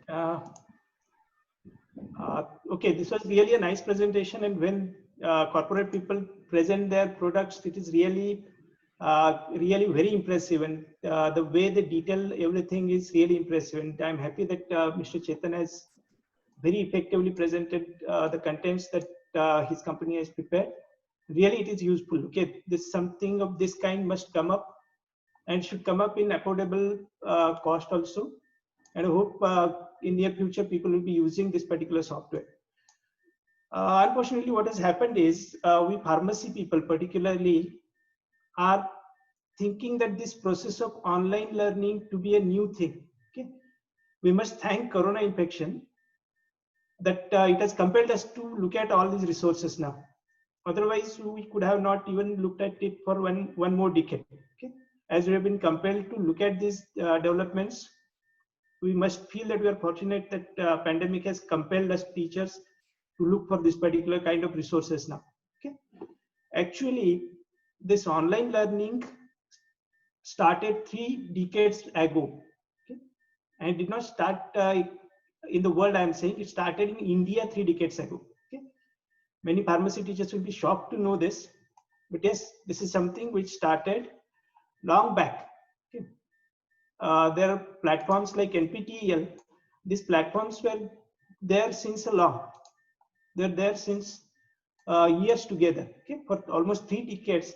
Uh, okay, this was really a nice presentation, and when corporate people present their products, it is really very impressive, and the way they detail everything is really impressive. And I'm happy that Mr. Chetan has very effectively presented the contents that his company has prepared. Really, it is useful. Okay, this something of this kind must come up, and should come up in affordable cost also. And I hope in near future people will be using this particular software. Unfortunately, what has happened is we pharmacy people particularly are thinking that this process of online learning to be a new thing. Okay, we must thank Corona infection that it has compelled us to look at all these resources now. Otherwise, we could have not even looked at it for one more decade. Okay, as we have been compelled to look at these developments, we must feel that we are fortunate that pandemic has compelled us teachers to look for this particular kind of resources now. Okay, actually, this online learning started 3 decades ago. Okay, and it did not start in the world. I am saying it started in India 3 decades ago. Okay, many pharmacy teachers will be shocked to know this, but yes, this is something which started long back. Okay. There are platforms like NPTEL. These platforms were there since a long. They're there since years together. Okay, for almost 3 decades,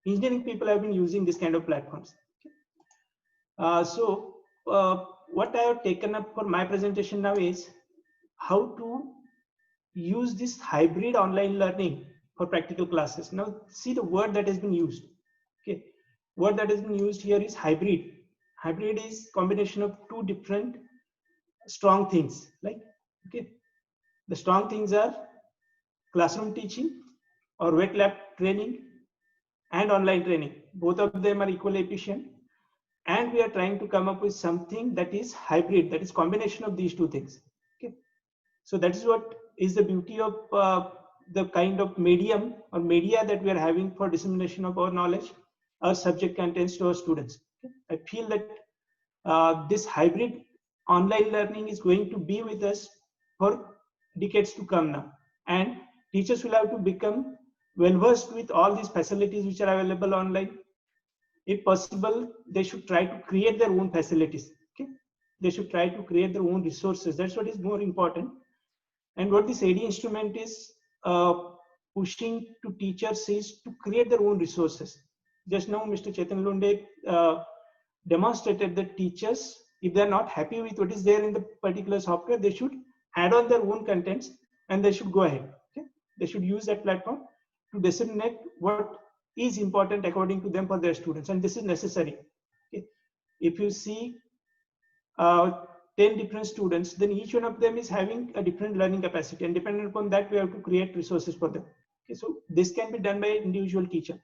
engineering people have been using this kind of platforms. Okay. What I have taken up for my presentation now is how to use this hybrid online learning for practical classes. Now, see the word that has been used. Okay, word that has been used here is hybrid. Hybrid is combination of two different strong things. Like, okay, the strong things are classroom teaching or wet lab training and online training. Both of them are equally efficient, and we are trying to come up with something that is hybrid, that is combination of these two things. Okay, so that is what is the beauty of the kind of medium or media that we are having for dissemination of our knowledge, our subject contents to our students. Okay? I feel that this hybrid online learning is going to be with us for decades to come now, and teachers will have to become well versed with all these facilities which are available online. If possible, they should try to create their own facilities. Okay, they should try to create their own resources. That's what is more important. And what this AD instrument is pushing to teachers is to create their own resources. Just now, Mr. Chetan Lunde demonstrated that teachers, if they are not happy with what is there in the particular software, they should add on their own contents and they should go ahead. Okay? They should use that platform to disseminate what is important according to them for their students, and this is necessary. Okay? If you see 10 different students, then each one of them is having a different learning capacity, and depending upon that, we have to create resources for them. Okay, so this can be done by an individual teacher.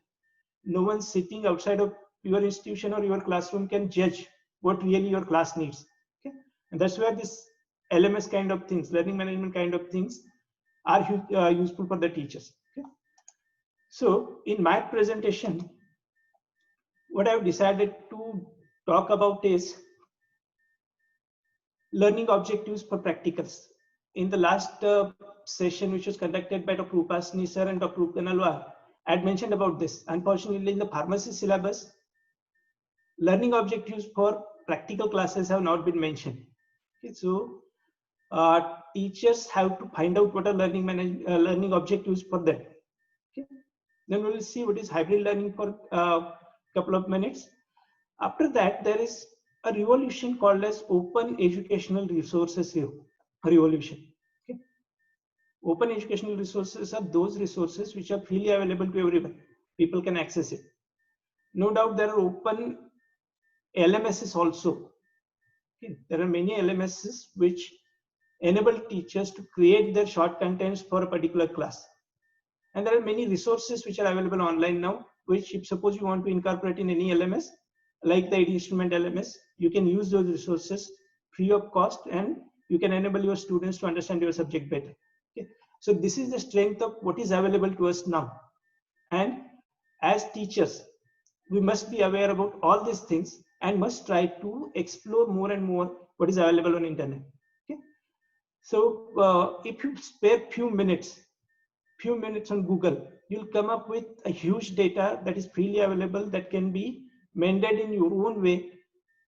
No one sitting outside of your institution or your classroom can judge what really your class needs. Okay, and that's where this LMS kind of things, learning management kind of things, are useful for the teachers. Okay, so in my presentation, what I've decided to talk about is learning objectives for practicals. In the last session, which was conducted by Dr. Upasni sir and Dr. Upanalwar, I had mentioned about this. Unfortunately, in the pharmacy syllabus, learning objectives for practical classes have not been mentioned. Okay, so teachers have to find out what are learning objectives for them. Okay, then we will see what is hybrid learning for a couple of minutes. After that, there is a revolution called as open educational resources revolution. Okay? Open educational resources are those resources which are freely available to everyone. People can access it. No doubt there are open LMSs also. Okay? There are many LMSs which enable teachers to create their short contents for a particular class. And there are many resources which are available online now, which if suppose you want to incorporate in any LMS, like the AD Instrument LMS, you can use those resources free of cost, and you can enable your students to understand your subject better. Okay? So this is the strength of what is available to us now. And as teachers, we must be aware about all these things and must try to explore more and more what is available on internet. So if you spare few minutes on Google, you'll come up with a huge data that is freely available, that can be mended in your own way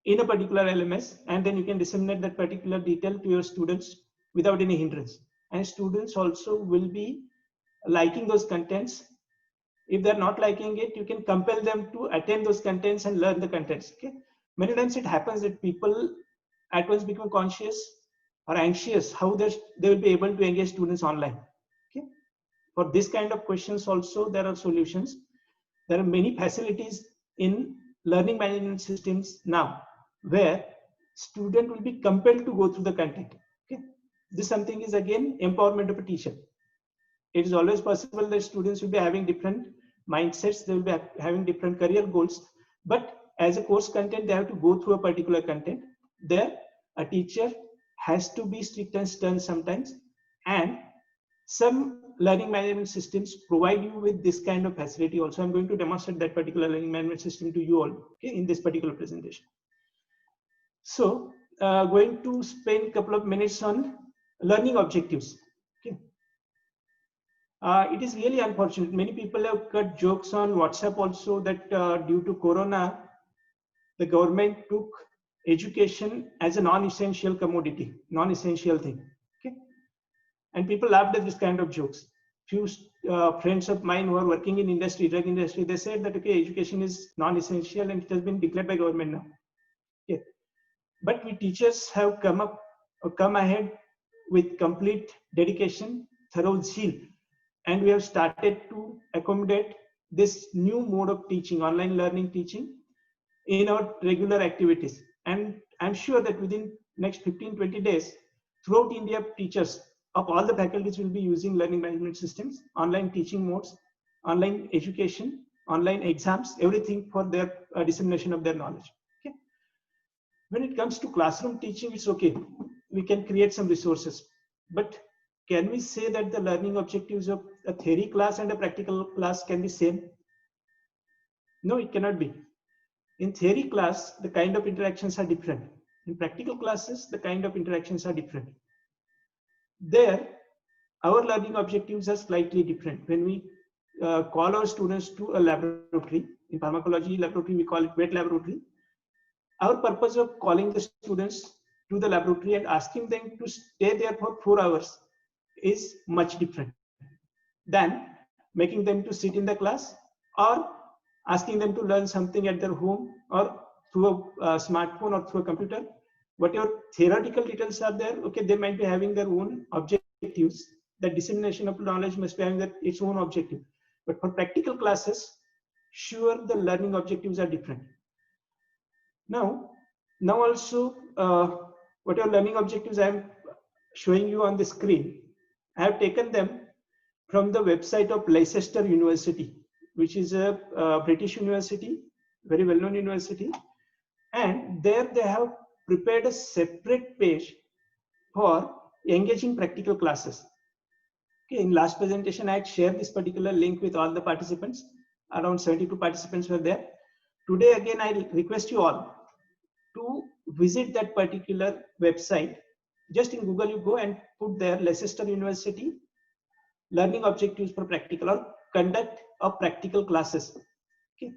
in a particular LMS, and then you can disseminate that particular detail to your students without any hindrance. And students also will be liking those contents. If they're not liking it, you can compel them to attend those contents and learn the contents. Okay, many times it happens that people at once become conscious or anxious how they will be able to engage students online. Okay, for this kind of questions also there are solutions. There are many facilities in learning management systems now where student will be compelled to go through the content. Okay, this something is again empowerment of a teacher. It is always possible that students will be having different mindsets, they will be having different career goals, but as a course content they have to go through a particular content. There a teacher has to be strict and stern sometimes, and some learning management systems provide you with this kind of facility also. I'm going to demonstrate that particular learning management system to you all, okay, in this particular presentation. So going to spend a couple of minutes on learning objectives. Okay, it is really unfortunate. Many people have cut jokes on WhatsApp also that due to Corona, the government took education as a non-essential commodity, non-essential thing. Okay, and people laughed at this kind of jokes. Few friends of mine who are working in industry, drug industry, they said that okay, education is non-essential and it has been declared by government now. Okay, but we teachers have come ahead with complete dedication, thorough zeal, and we have started to accommodate this new mode of teaching, online learning teaching, in our regular activities. And I'm sure that within next 15-20 days, throughout India, teachers of all the faculties will be using learning management systems, online teaching modes, online education, online exams, everything for their dissemination of their knowledge. Okay. When it comes to classroom teaching, it's okay. We can create some resources, but can we say that the learning objectives of a theory class and a practical class can be same? No, it cannot be. In theory class, the kind of interactions are different. In practical classes, the kind of interactions are different. There, our learning objectives are slightly different. When we call our students to a laboratory, in pharmacology laboratory, we call it wet laboratory. Our purpose of calling the students to the laboratory and asking them to stay there for 4 hours is much different than making them to sit in the class or asking them to learn something at their home or through a smartphone or through a computer. Whatever theoretical details are there, okay, they might be having their own objectives. The dissemination of knowledge must be having its own objective. But for practical classes, sure, the learning objectives are different. Now also, whatever learning objectives I am showing you on the screen, I have taken them from the website of Leicester University, which is a British university, very well-known university. And there they have prepared a separate page for engaging practical classes. Okay, in last presentation, I had shared this particular link with all the participants. Around 72 participants were there. Today, again, I request you all to visit that particular website. Just in Google, you go and put there Leicester University learning objectives for practical or conduct of practical classes. Okay,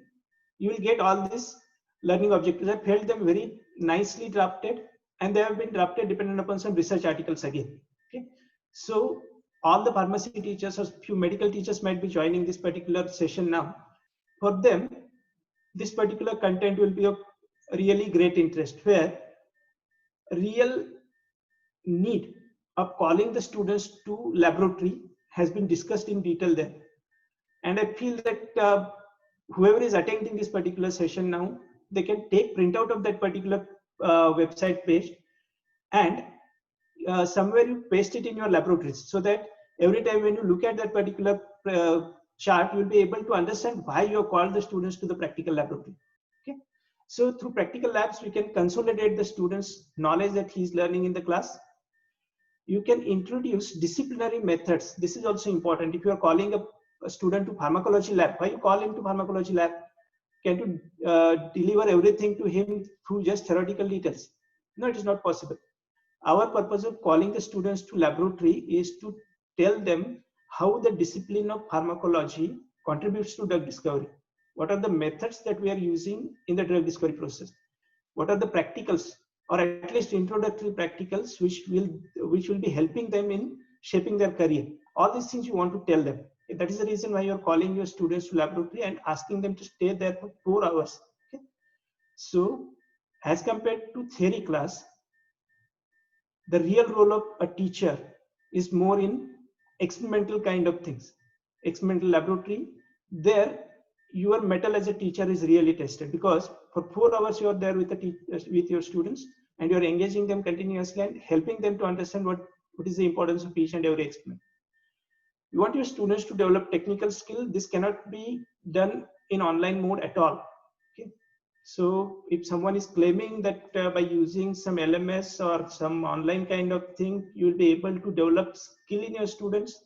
you will get all these learning objectives. I felt them very nicely drafted, and they have been drafted dependent upon some research articles again. Okay, so all the pharmacy teachers or few medical teachers might be joining this particular session now. For them, this particular content will be of really great interest, where real need of calling the students to laboratory has been discussed in detail there. And I feel that whoever is attending this particular session now, they can take printout of that particular website page, and somewhere you paste it in your laboratories, so that every time when you look at that particular chart, you will be able to understand why you have called the students to the practical laboratory. Okay, so through practical labs, we can consolidate the students' knowledge that he is learning in the class. You can introduce disciplinary methods. This is also important. If you are calling a student to pharmacology lab, why you call him to pharmacology lab? Can you deliver everything to him through just theoretical details? No, it is not possible. Our purpose of calling the students to laboratory is to tell them how the discipline of pharmacology contributes to drug discovery. What are the methods that we are using in the drug discovery process? What are the practicals, or at least introductory practicals, which will be helping them in shaping their career? All these things you want to tell them. That is the reason why you are calling your students to laboratory and asking them to stay there for 4 hours. Okay? So, as compared to theory class, the real role of a teacher is more in experimental kind of things, experimental laboratory. There, your metal as a teacher is really tested, because for 4 hours you are there with your students, and you are engaging them continuously and helping them to understand what is the importance of each and every experiment. You want your students to develop technical skill. This cannot be done in online mode at all. Okay? So if someone is claiming that by using some LMS or some online kind of thing, you will be able to develop skill in your students,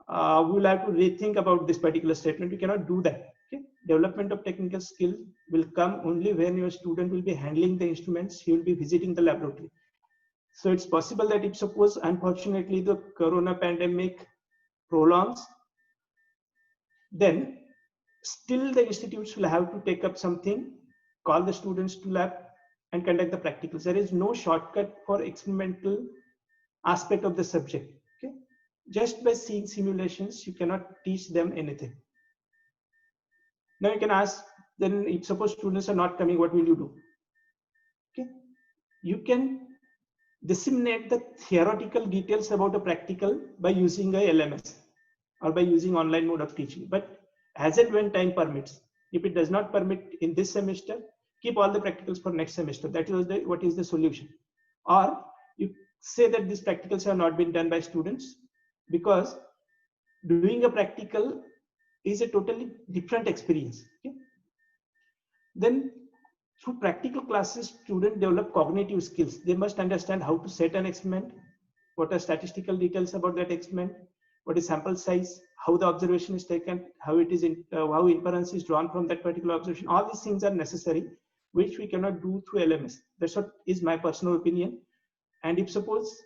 we will have to rethink about this particular statement. We cannot do that. Okay? Development of technical skill will come only when your student will be handling the instruments, he will be visiting the laboratory. So it's possible that if suppose, unfortunately, the corona pandemic prolongs, then still the institutes will have to take up something, call the students to lab and conduct the practicals. There is no shortcut for experimental aspect of the subject. Okay? Just by seeing simulations, you cannot teach them anything. Now you can ask, then if suppose students are not coming, what will you do? Okay? You can disseminate the theoretical details about a practical by using a LMS or by using online mode of teaching. But as and when time permits, if it does not permit in this semester, keep all the practicals for next semester. That is what is the solution. Or you say that these practicals have not been done by students, because doing a practical is a totally different experience. Okay? Then through practical classes, students develop cognitive skills. They must understand how to set an experiment, what are statistical details about that experiment, what is sample size, how the observation is taken, how it is how inference is drawn from that particular observation. All these things are necessary, which we cannot do through LMS. That's what is my personal opinion. And if suppose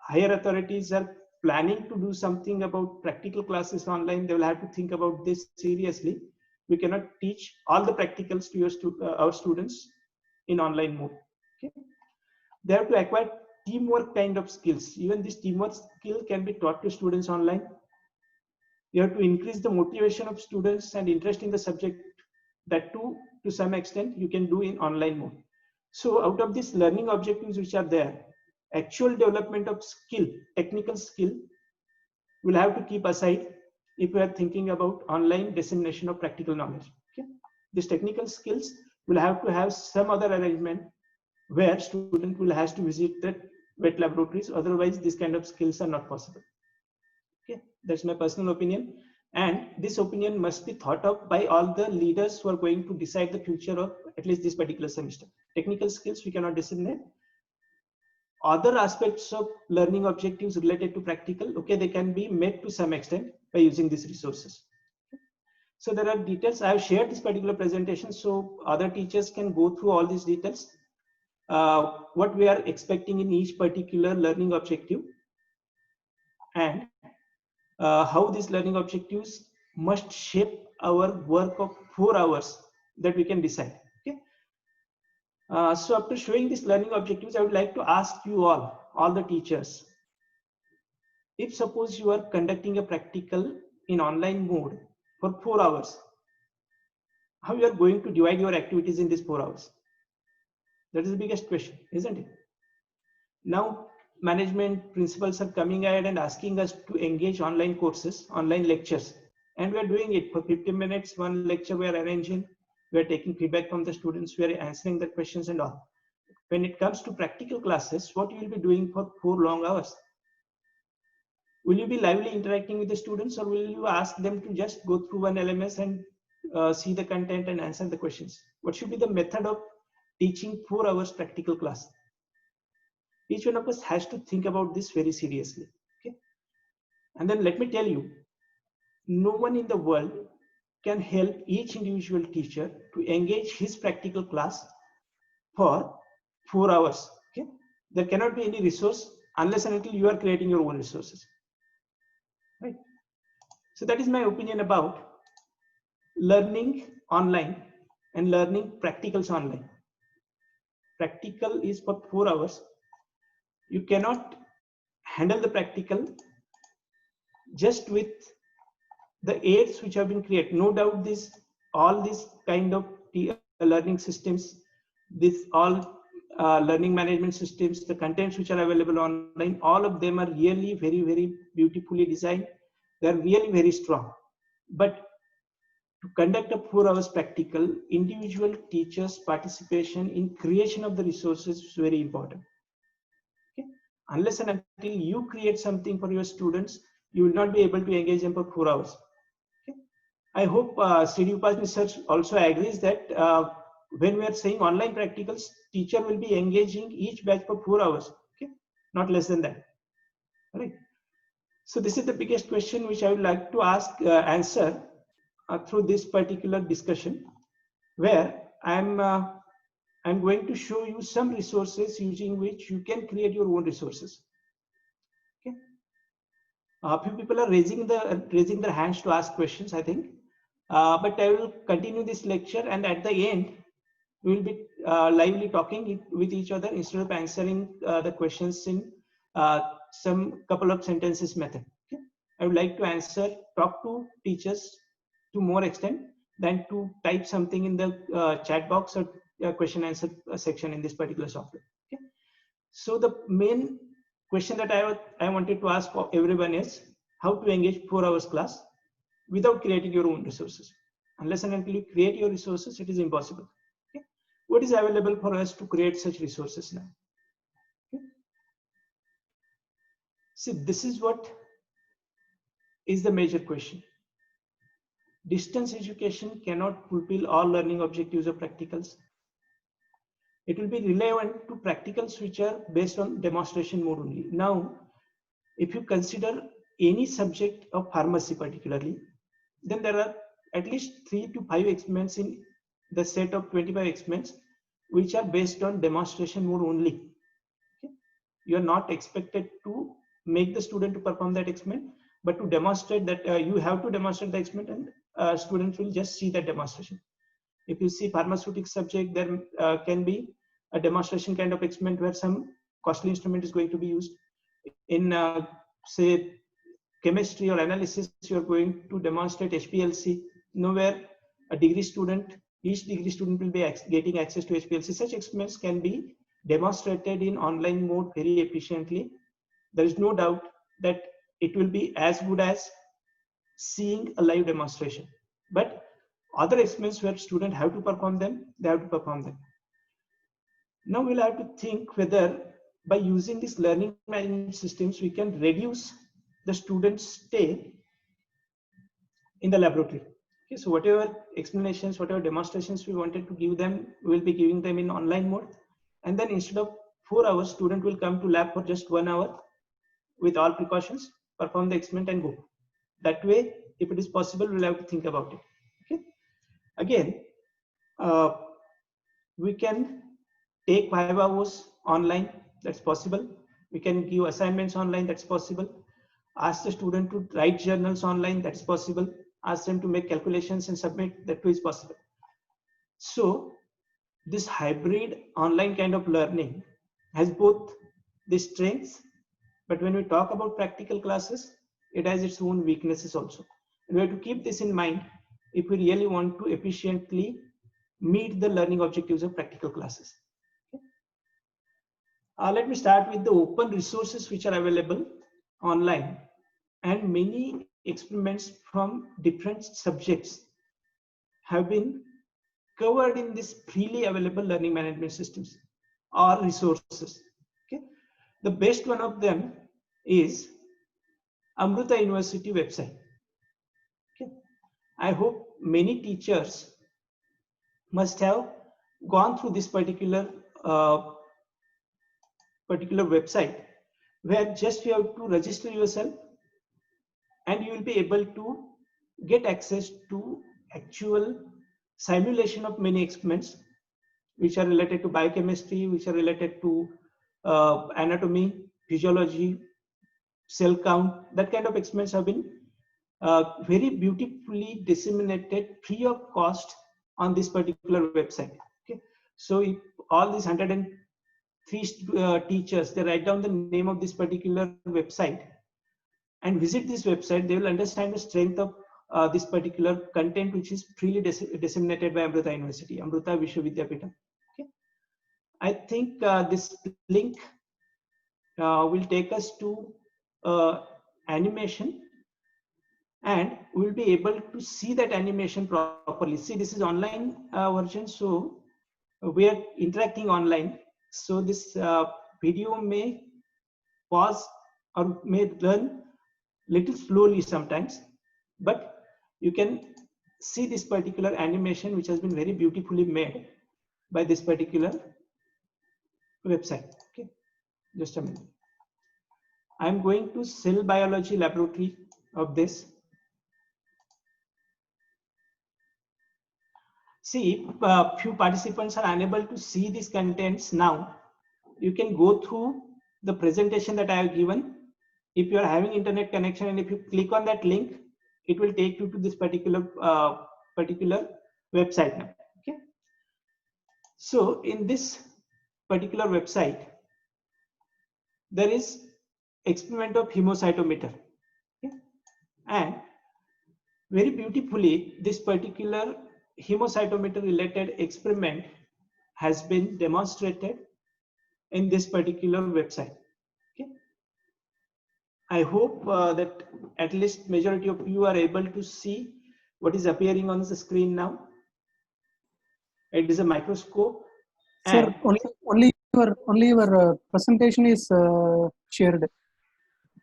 higher authorities are planning to do something about practical classes online, they will have to think about this seriously. We cannot teach all the practicals to our students in online mode. Okay? They have to acquire teamwork kind of skills. Even this teamwork skill can be taught to students online. You have to increase the motivation of students and interest in the subject. That too, to some extent, you can do in online mode. So out of these learning objectives which are there, actual development of skill, technical skill, we'll have to keep aside if we are thinking about online dissemination of practical knowledge. Okay? These technical skills will have to have some other arrangement where student will have to visit the wet laboratories. Otherwise, these kind of skills are not possible. Okay, that's my personal opinion. And this opinion must be thought of by all the leaders who are going to decide the future of at least this particular semester. Technical skills we cannot disseminate. Other aspects of learning objectives related to practical, okay, they can be met to some extent by using these resources. So there are details. I have shared this particular presentation so other teachers can go through all these details. What we are expecting in each particular learning objective, and how these learning objectives must shape our work of 4 hours that we can decide. Okay? So after showing these learning objectives, I would like to ask you all the teachers, if suppose you are conducting a practical in online mode for 4 hours, how you are going to divide your activities in these 4 hours? That is the biggest question, isn't it? Now, management principals are coming ahead and asking us to engage online courses, online lectures. And we are doing it for 15 minutes, one lecture we are arranging. We are taking feedback from the students, we are answering the questions and all. When it comes to practical classes, what you will be doing for 4 long hours? Will you be lively interacting with the students, or will you ask them to just go through one LMS and see the content and answer the questions? What should be the method of teaching 4 hours practical class? Each one of us has to think about this very seriously. Okay? And then let me tell you, no one in the world can help each individual teacher to engage his practical class for 4 hours. Okay? there cannot be any resource unless and until you are creating your own resources, right? So that is my opinion about learning online and learning practicals online. Practical is for 4 hours. You cannot handle the practical just with the aids which have been created. No doubt this, all these kind of learning systems, this all learning management systems, the contents which are available online, all of them are really very, very beautifully designed. They are really very strong. But to conduct a 4 hours practical, individual teachers' participation in creation of the resources is very important. Okay? Unless and until you create something for your students, you will not be able to engage them for 4 hours. Okay? I hope Sri Upasni sir also agrees that when we are saying online practicals, teacher will be engaging each batch for 4 hours, okay? Not less than that. All right. So this is the biggest question which I would like to answer through this particular discussion, where I'm going to show you some resources using which you can create your own resources. Okay. A few people are raising their hands to ask questions, I think, but I will continue this lecture, and at the end we will be lively talking with each other instead of answering the questions in some couple of sentences method. Okay? I would like to talk to teachers to more extent than to type something in the chat box or question answer section in this particular software. Okay? So the main question that I wanted to ask for everyone is how to engage 4 hours class without creating your own resources. Unless and until you create your resources, it is impossible. Okay? What is available for us to create such resources now? Okay? See, this is what is the major question. Distance education cannot fulfill all learning objectives of practicals. It will be relevant to practicals which are based on demonstration mode only. Now, if you consider any subject of pharmacy particularly, then there are at least 3 to 5 experiments in the set of 25 experiments which are based on demonstration mode only. Okay? You are not expected to make the student to perform that experiment, but to demonstrate that you have to demonstrate the experiment, and students will just see that demonstration. If you see pharmaceutic subject, there can be a demonstration kind of experiment where some costly instrument is going to be used. In say chemistry or analysis, you are going to demonstrate HPLC. Nowhere each degree student will be getting access to HPLC. Such experiments can be demonstrated in online mode very efficiently. There is no doubt that it will be as good as seeing a live demonstration. But other experiments where students have to perform them, they have to perform them. Now we'll have to think whether by using these learning management systems, we can reduce the students' stay in the laboratory. Okay, so whatever explanations, whatever demonstrations we wanted to give them, we will be giving them in online mode. And then instead of 4 hours, student will come to lab for just 1 hour with all precautions, perform the experiment and go. That way, if it is possible, we'll have to think about it. Okay. Again, we can take 5 hours online, that's possible. We can give assignments online, that's possible. Ask the student to write journals online, that's possible. Ask them to make calculations and submit, that too is possible. So this hybrid online kind of learning has both the strengths, but when we talk about practical classes, it has its own weaknesses also. And we have to keep this in mind if we really want to efficiently meet the learning objectives of practical classes. Okay. Let me start with the open resources which are available online, and many experiments from different subjects have been covered in this freely available learning management systems or resources. Okay. The best one of them is Amrita University website. Okay. I hope many teachers must have gone through this particular website, where just you have to register yourself and you will be able to get access to actual simulation of many experiments which are related to biochemistry, which are related to anatomy, physiology, cell count, that kind of experiments have been very beautifully disseminated free of cost on this particular website. Okay, so if all these 103 teachers, they write down the name of this particular website and visit this website, they will understand the strength of this particular content, which is freely disseminated by Amrita University, Amrita Vishwavidyapeetham. Okay, I think this link will take us to animation, and we'll be able to see that animation properly. See, this is online version, so we are interacting online. So this video may pause or may run little slowly sometimes, but you can see this particular animation, which has been very beautifully made by this particular website. Okay, just a minute. I'm going to cell biology laboratory of this. See, if few participants are unable to see these contents now, you can go through the presentation that I have given. If you are having internet connection and if you click on that link, it will take you to this particular website now. Okay. So in this particular website, there is experiment of hemocytometer. Okay. And very beautifully, this particular hemocytometer related experiment has been demonstrated in this particular website. Okay. I hope that at least majority of you are able to see what is appearing on the screen now. It is a microscope. Sir, and only your presentation is shared,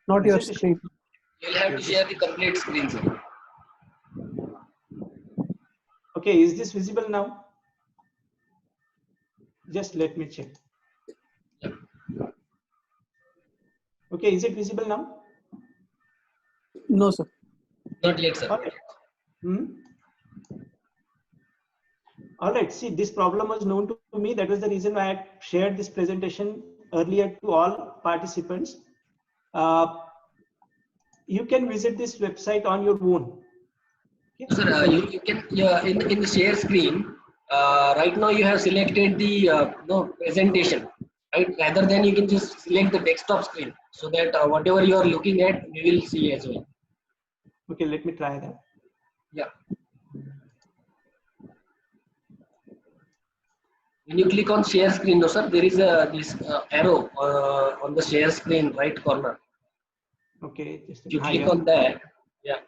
not your screen. You'll have to share the complete screen, sir. Okay, is this visible now? Just let me check. Okay, is it visible now? No, sir. Not yet, sir. Okay. All right, see, this problem was known to me. That was the reason why I shared this presentation earlier to all participants. You can visit this website on your own. Okay. Sir, you can in the share screen. Right now, you have selected the presentation. Right, rather than you can just select the desktop screen, so that whatever you are looking at, we will see as well. Okay, let me try that. Yeah. When you click on share screen, no, sir, there is this arrow on the share screen right corner. Okay, just If you click on that, yeah.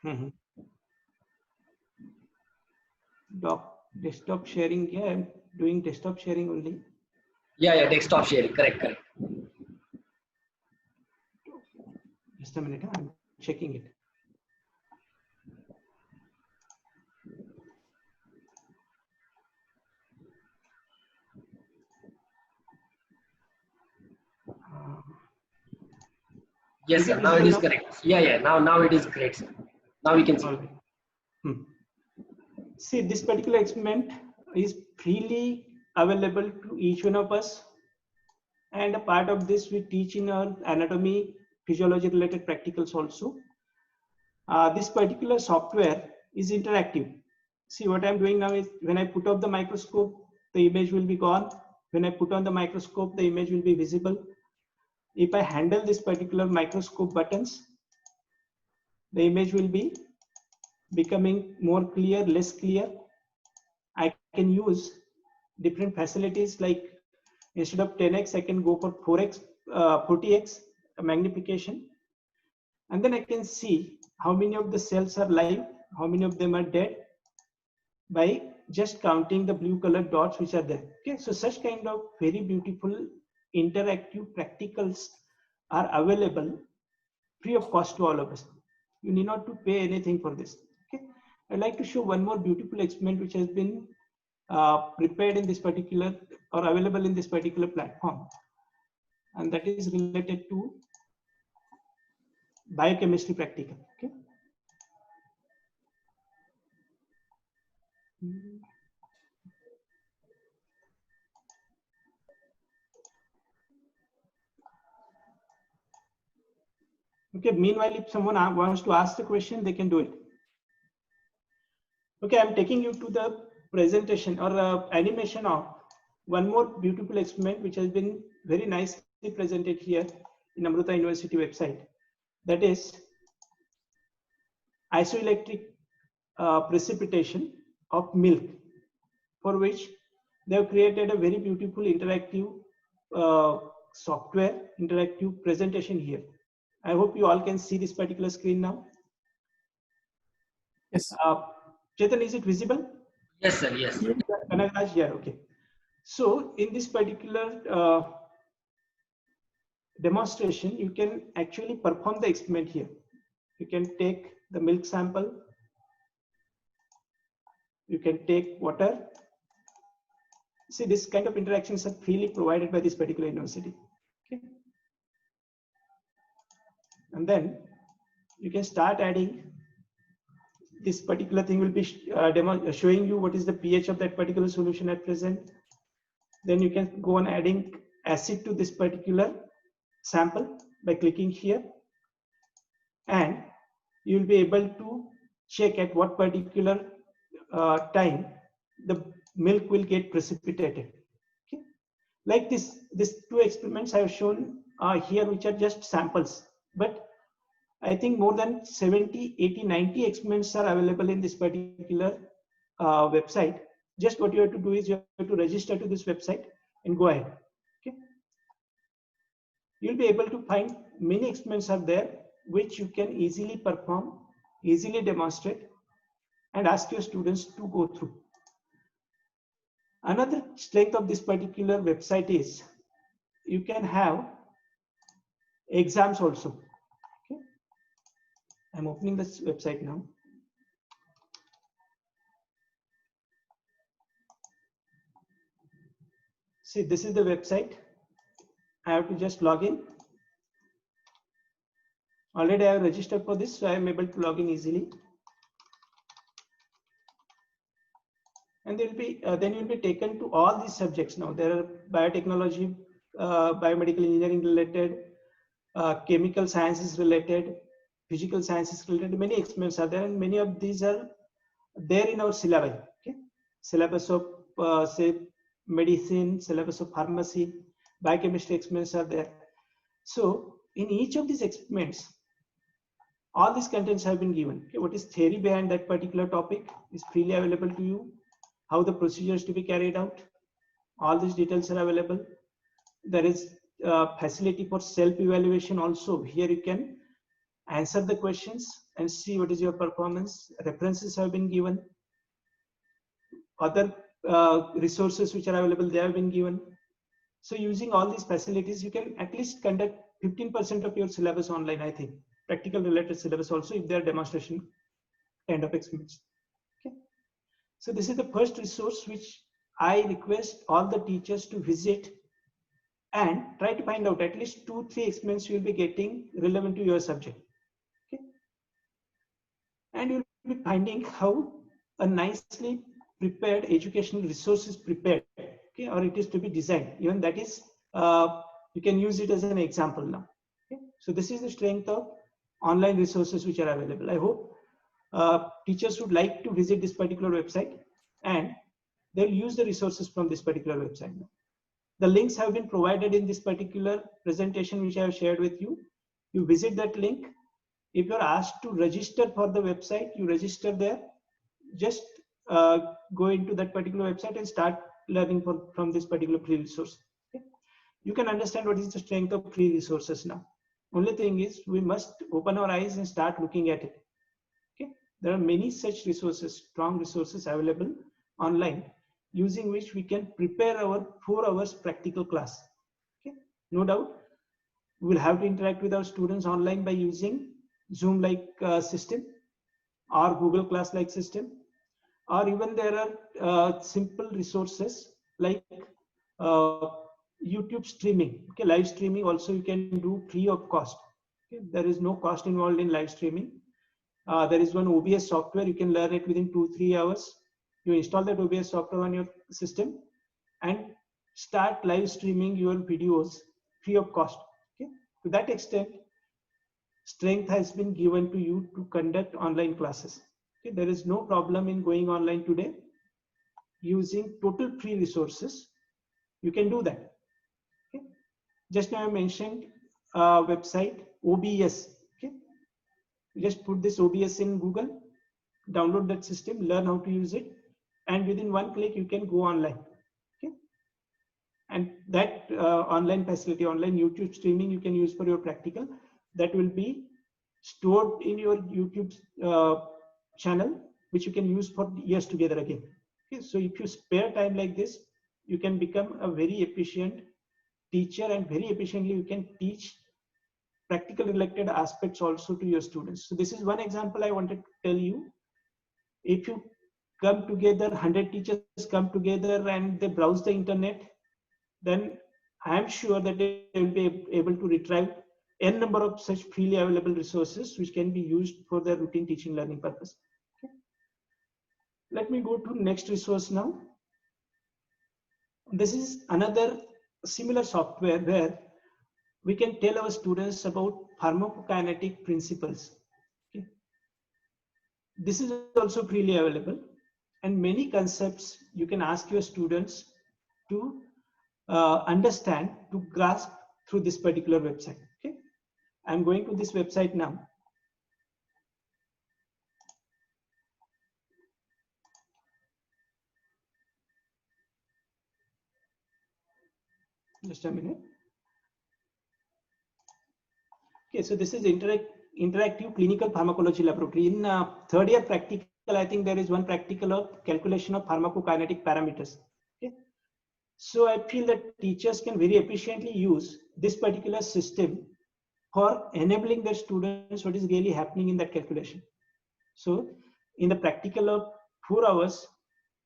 Desktop sharing. Yeah, I'm doing desktop sharing only. Yeah, desktop sharing. Correct. Just a minute, I'm checking it. Yes, sir. Now it is correct. Yeah. Now it is correct, sir. Now we can see. All right. See, this particular experiment is freely available to each one of us, and a part of this we teach in our anatomy, physiology related practicals also. This particular software is interactive. See, what I'm doing now is when I put up the microscope, the image will be gone. When I put on the microscope, the image will be visible. If I handle this particular microscope buttons, the image will be becoming more clear, less clear. I can use different facilities, like instead of 10x, I can go for 4x, 40x magnification. And then I can see how many of the cells are live, how many of them are dead, by just counting the blue colored dots which are there. Okay, so such kind of very beautiful interactive practicals are available free of cost to all of us. You need not to pay anything for this. Okay, I'd like to show one more beautiful experiment which has been prepared in this particular or available in this particular platform, and that is related to biochemistry practical. Okay. Okay, meanwhile, if someone wants to ask the question, they can do it. Okay, I'm taking you to the presentation or animation of one more beautiful experiment which has been very nicely presented here in Amruta University website. That is isoelectric precipitation of milk, for which they have created a very beautiful interactive software, interactive presentation here. I hope you all can see this particular screen now. Yes. Chetan, is it visible? Yes, sir. Yes. Kanagraj, yeah, okay. So in this particular demonstration, you can actually perform the experiment here. You can take the milk sample, you can take water. See, this kind of interactions are freely provided by this particular university. Okay. And then you can start adding. This particular thing will be showing you what is the pH of that particular solution at present. Then you can go on adding acid to this particular sample by clicking here, and you will be able to check at what particular time the milk will get precipitated. Okay. Like these two experiments I have shown here, which are just samples, but I think more than 70, 80, 90 experiments are available in this particular website. Just what you have to do is you have to register to this website and go ahead. Okay. You'll be able to find many experiments are there which you can easily perform, easily demonstrate, and ask your students to go through. Another strength of this particular website is you can have exams also. Okay. I'm opening this website now. See, this is the website. I have to just log in. Already I have registered for this, so I am able to log in easily. And then you'll be taken to all these subjects now. There are biotechnology, biomedical engineering related, chemical sciences related, physical sciences related. Many experiments are there, and many of these are there in our syllabus. Okay, syllabus of say medicine, syllabus of pharmacy, biochemistry experiments are there. So in each of these experiments, all these contents have been given. Okay, what is theory behind that particular topic is freely available to you. How the procedures to be carried out, all these details are available. There is facility for self-evaluation also. Here you can answer the questions and see what is your performance. References have been given. Other resources which are available, they have been given. So using all these facilities, you can at least conduct 15% of your syllabus online, I think. Practical related syllabus also, if they are demonstration kind of experiments. Okay. So this is the first resource which I request all the teachers to visit and try to find out at least 2-3 experiments you will be getting relevant to your subject. Okay. And you'll be finding how a nicely prepared educational resource is prepared, okay, or it is to be designed. Even that is, you can use it as an example now. Okay. So this is the strength of online resources which are available. I hope teachers would like to visit this particular website and they'll use the resources from this particular website. The links have been provided in this particular presentation which I have shared with you. You visit that link. If you're asked to register for the website, you register there. Just go into that particular website and start learning from this particular free resource. Okay? You can understand what is the strength of free resources now. Only thing is we must open our eyes and start looking at it. Okay? There are many such resources, strong resources available online, using which we can prepare our 4 hours practical class. Okay? No doubt, we will have to interact with our students online by using Zoom-like system or Google Class-like system, or even there are simple resources like YouTube streaming. Okay, live streaming also you can do free of cost. Okay? There is no cost involved in live streaming. There is one OBS software, you can learn it within 2-3 hours. You install that OBS software on your system and start live streaming your videos free of cost. Okay? To that extent, strength has been given to you to conduct online classes. Okay, there is no problem in going online today using total free resources. You can do that. Okay, just now I mentioned website OBS. Okay, just put this OBS in Google, download that system, learn how to use it, and within one click you can go online. Okay, and that online facility, online YouTube streaming, you can use for your practical. That will be stored in your YouTube channel, which you can use for years together again. Okay, so if you spare time like this, you can become a very efficient teacher, and very efficiently you can teach practical related aspects also to your students. So this is one example I wanted to tell you. If you come together, 100 teachers come together and they browse the internet, then I am sure that they will be able to retrieve n number of such freely available resources which can be used for their routine teaching learning purpose. Okay. Let me go to next resource now. This is another similar software where we can tell our students about pharmacokinetic principles. Okay. This is also freely available, and many concepts you can ask your students to understand, to grasp through this particular website. Okay, I'm going to this website now. Just a minute. Okay, so this is interactive clinical pharmacology laboratory. In third year practical, I think there is one practical of calculation of pharmacokinetic parameters. Okay, so I feel that teachers can very efficiently use this particular system for enabling their students what is really happening in that calculation. So in the practical of 4 hours,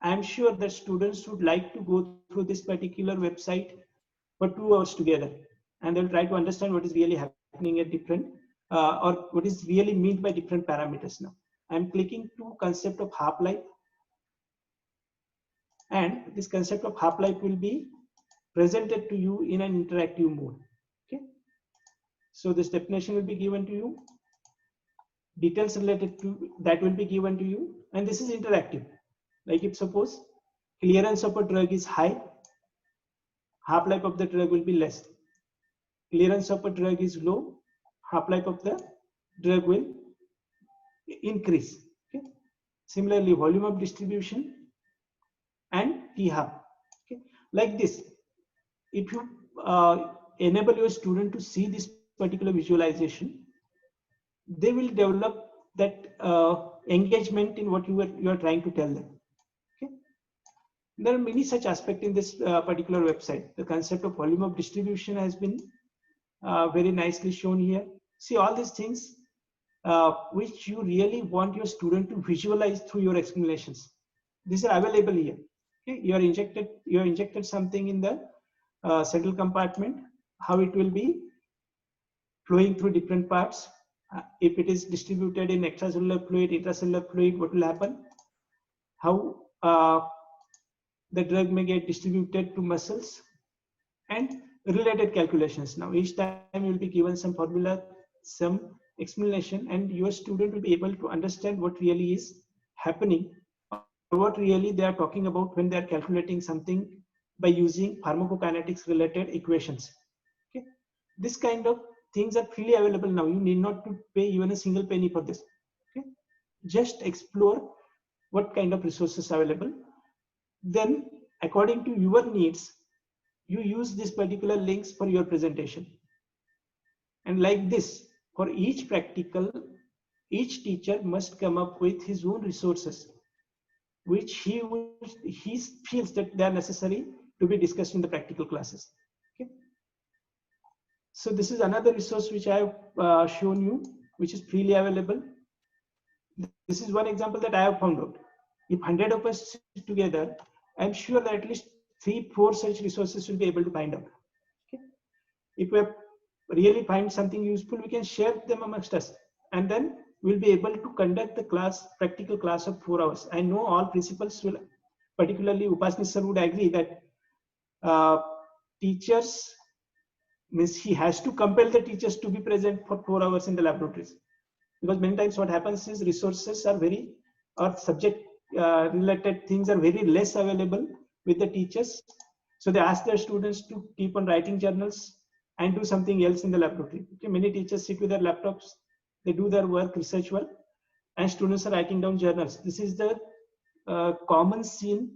I'm sure that students would like to go through this particular website for 2 hours together, and they'll try to understand what is really happening at different or what is really meant by different parameters. Now I'm clicking to concept of half-life, and this concept of half-life will be presented to you in an interactive mode. Okay, so this definition will be given to you, details related to that will be given to you, and this is interactive. Like if suppose clearance of a drug is high, half-life of the drug will be less. Clearance of a drug is low, half-life of the drug will increase. Okay, similarly volume of distribution and t-half. Okay, like this, if you enable your student to see this particular visualization, they will develop that engagement in what you are trying to tell them. Okay, there are many such aspects in this particular website. The concept of volume of distribution has been very nicely shown here. See all these things which you really want your student to visualize through your explanations. These are available here. Okay, you are injected something in the central compartment, how it will be flowing through different parts. If it is distributed in extracellular fluid, intracellular fluid, what will happen? How the drug may get distributed to muscles, and related calculations. Now each time you will be given some formula, some explanation, and your student will be able to understand what really is happening, or what really they are talking about when they are calculating something by using pharmacokinetics related equations. Okay, this kind of things are freely available now. You need not to pay even a single penny for this. Okay, just explore what kind of resources are available. Then according to your needs, you use these particular links for your presentation. And like this, for each practical, each teacher must come up with his own resources, which he feels that they are necessary to be discussed in the practical classes. Okay, so this is another resource which I have shown you, which is freely available. This is one example that I have found out. If 100 of us sit together, I'm sure that at least 3-4 such resources will be able to find out. Okay, if we really find something useful, we can share them amongst us, and then we'll be able to conduct the class, practical class of 4 hours. I know all principals will, particularly Upasni sir would agree that teachers means he has to compel the teachers to be present for 4 hours in the laboratories, because many times what happens is resources are very, or subject related things are very less available with the teachers. So they ask their students to keep on writing journals and do something else in the laboratory. Okay, many teachers sit with their laptops, they do their work, research work, and students are writing down journals. This is the common scene,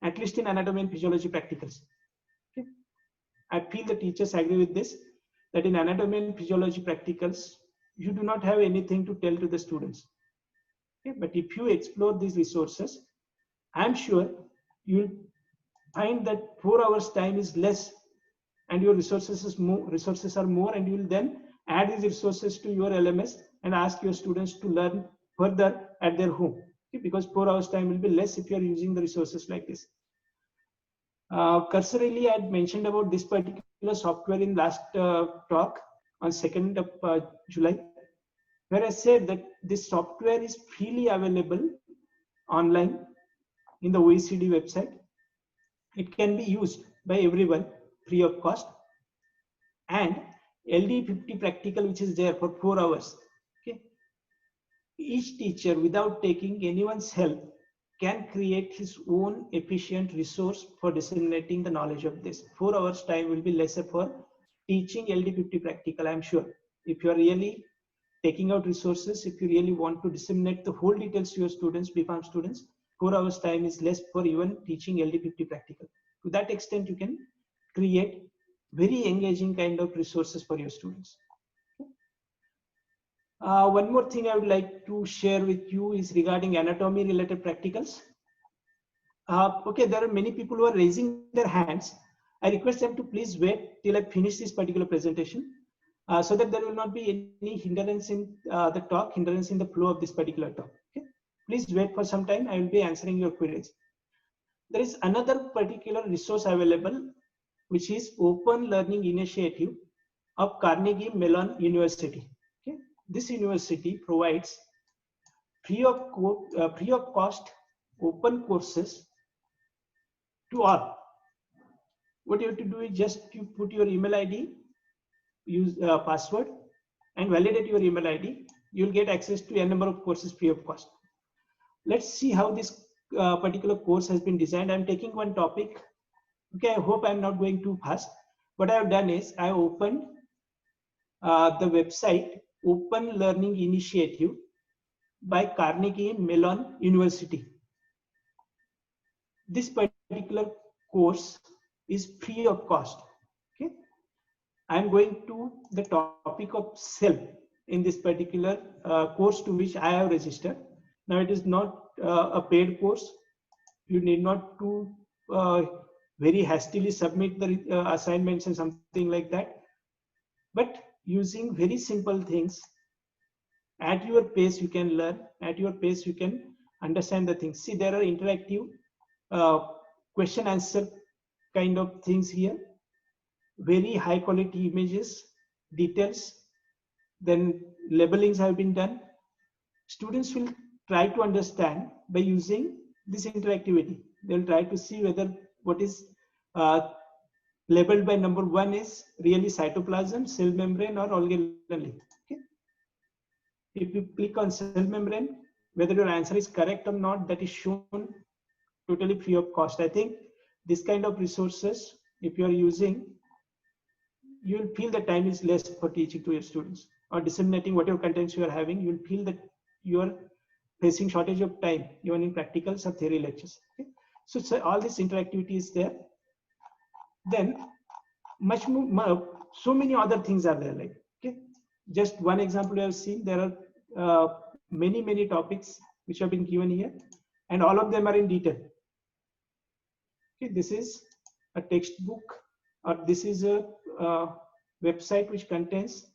at least in anatomy and physiology practicals. Okay. I feel the teachers agree with this, that in anatomy and physiology practicals, you do not have anything to tell to the students. Okay. But if you explore these resources, I'm sure you'll find that 4 hours time is less and your resources are more, and you will then add these resources to your LMS and ask your students to learn further at their home. Okay. Because 4 hours time will be less if you are using the resources like this. Cursorily, I had mentioned about this particular software in last talk on 2nd of July, where I said that this software is freely available online in the OECD website. It can be used by everyone free of cost, and LD50 practical, which is there for 4 hours. Okay. Each teacher, without taking anyone's help, can create his own efficient resource for disseminating the knowledge of this. 4 hours time will be lesser for teaching LD50 practical, I'm sure. If you are really taking out resources, if you really want to disseminate the whole details to your students, BPharm students, 4 hours time is less for even teaching LD50 practical. To that extent, you can create very engaging kind of resources for your students. One more thing I would like to share with you is regarding anatomy related practicals. Okay, there are many people who are raising their hands. I request them to please wait till I finish this particular presentation, so that there will not be any hindrance in the talk, hindrance in the flow of this particular talk. Okay? Please wait for some time. I will be answering your queries. There is another particular resource available, which is Open Learning Initiative of Carnegie Mellon University. Okay? This university provides free of cost open courses to all. What you have to do is just you put your email ID, use password, and validate your email ID. You'll get access to a number of courses free of cost. Let's see how this particular course has been designed. I'm taking one topic. Okay, I hope I'm not going too fast. What I have done is I opened the website Open Learning Initiative by Carnegie Mellon University. This particular course is free of cost. Okay, I'm going to the topic of cell in this particular course to which I have registered. Now it is not a paid course. You need not to very hastily submit the assignments and something like that. But using very simple things, at your pace you can learn, at your pace you can understand the things. See, there are interactive question answer kind of things here, very high quality images, details, then labelings have been done. Students will try to understand by using this interactivity. They'll try to see whether what is labeled by number 1 is really cytoplasm, cell membrane, or organelle. Okay? If you click on cell membrane, whether your answer is correct or not, that is shown totally free of cost. I think this kind of resources, if you are using, you will feel the time is less for teaching to your students or disseminating whatever contents you are having. You will feel that you are facing shortage of time, even in practicals or theory lectures. Okay? So all this interactivity is there. Then much more, so many other things are there. Like, okay, just one example you have seen. There are many topics which have been given here, and all of them are in detail. Okay, this is a textbook, or this is a website which contains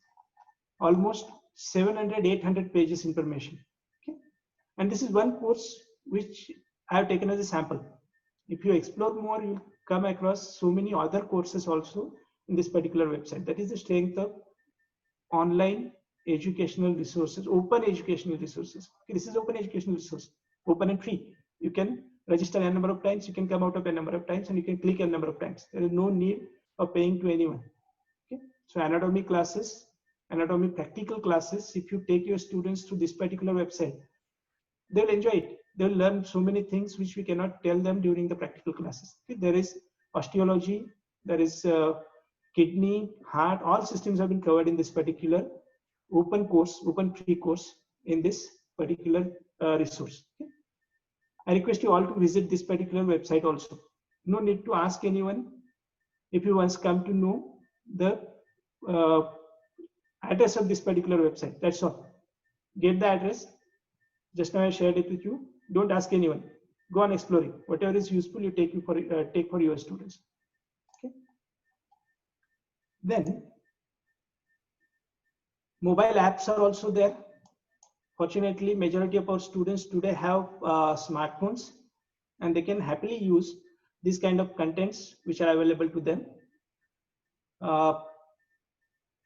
almost 700-800 pages information. Okay, and this is one course which I have taken as a sample. If you explore more, you come across so many other courses also in this particular website. That is the strength of online educational resources, open educational resources. Okay, this is open educational resource, open and free. You can register a number of times, you can come out of a number of times, and you can click a number of times. There is no need of paying to anyone. Okay, So anatomy classes, anatomy practical classes, if you take your students to this particular website, they'll enjoy it. They'll learn so many things which we cannot tell them during the practical classes. Okay? There is osteology, there is kidney, heart, all systems have been covered in this particular open course, open free course in this particular resource. Okay? I request you all to visit this particular website also. No need to ask anyone. If you once come to know the address of this particular website, that's all. Get the address. Just now I shared it with you. Don't ask anyone. Go on exploring. Whatever is useful, you take for your students. Okay. Then mobile apps are also there. Fortunately, majority of our students today have smartphones, and they can happily use these kind of contents which are available to them.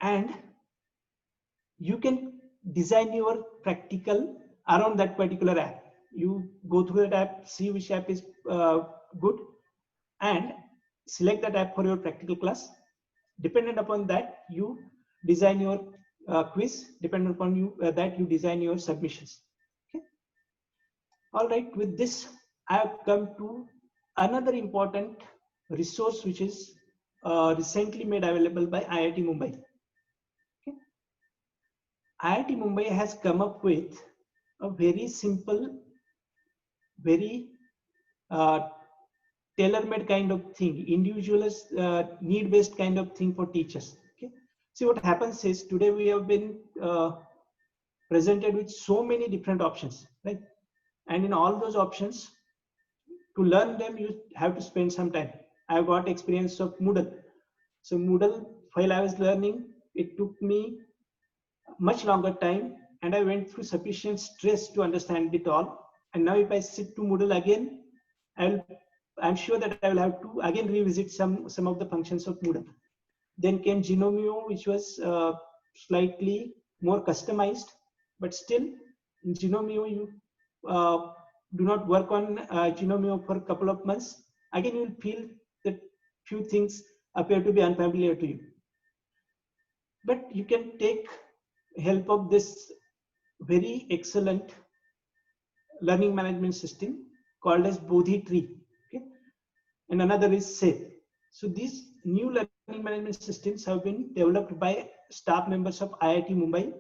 And you can design your practical around that particular app. You go through that app, see which app is good, and select that app for your practical class. Dependent upon that, you design your quiz. Dependent upon you that you design your submissions. Okay. All right. With this, I have come to another important resource which is recently made available by IIT Mumbai. Okay. IIT Mumbai has come up with a very simple, very tailor-made kind of thing, individualist, need-based kind of thing for teachers. Okay. See, what happens is today we have been presented with so many different options, right? And in all those options, to learn them, you have to spend some time. I've got experience of Moodle. So Moodle, while I was learning, it took me much longer time, and I went through sufficient stress to understand it all. And now if I sit to Moodle again, I'm sure that I will have to again revisit some of the functions of Moodle. Then came Gnomio, which was slightly more customized, but still in Gnomio you do not work on Gnomio for a couple of months. Again, you will feel that few things appear to be unfamiliar to you. But you can take help of this very excellent learning management system called as Bodhi Tree. Okay? And another is SAFe. So these new learning management systems have been developed by staff members of IIT Mumbai,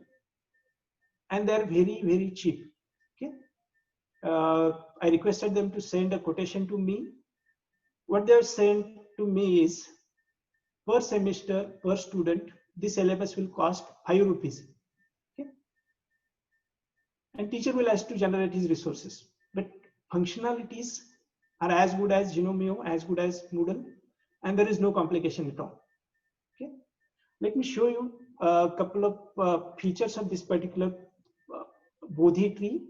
and they are very, very cheap. Okay? I requested them to send a quotation to me. What they have sent to me is, per semester, per student, this LMS will cost 5 rupees. Okay? And teacher will have to generate his resources. But functionalities are as good as Gnomio, as good as Moodle, and there is no complication at all. Okay? Let me show you a couple of features of this particular Bodhi Tree